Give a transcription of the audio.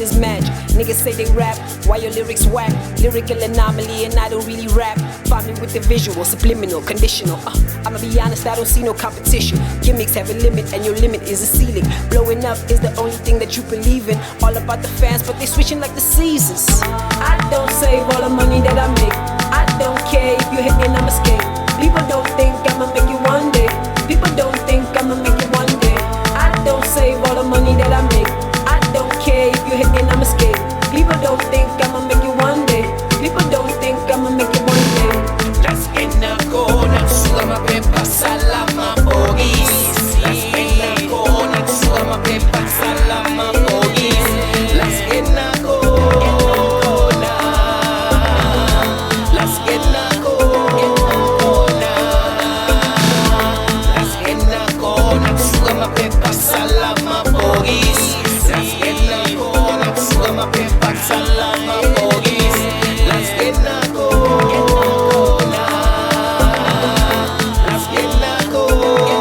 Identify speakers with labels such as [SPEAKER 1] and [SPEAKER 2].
[SPEAKER 1] this match. Niggas say they rap, why your lyrics whack? Lyrical anomaly and I don't really rap. Find me with the visual, subliminal, conditional. I'ma be honest, I don't see no competition. Gimmicks have a limit and your limit is a ceiling. Blowing up is the only thing that you believe in. All about the fans, but they switching like the seasons. I don't save all the money that I make. I don't care if you hit me and I'm escape. People don't think I'ma make it one day. People don't think I'ma make it one day. I don't save all the money that I make. I don't care if you hit me and I'm escape. People don't think I'ma make it one day. People don't think I'ma make it one day.
[SPEAKER 2] Las enakona suga mapepa salama ogis. Las enakona suga mapepa salama ogis. Las enakona. Las enakona. Las enakona suga mapepa salama ogis. Las enakona suga mapepa salama ogis. Las enakona. Las enakona.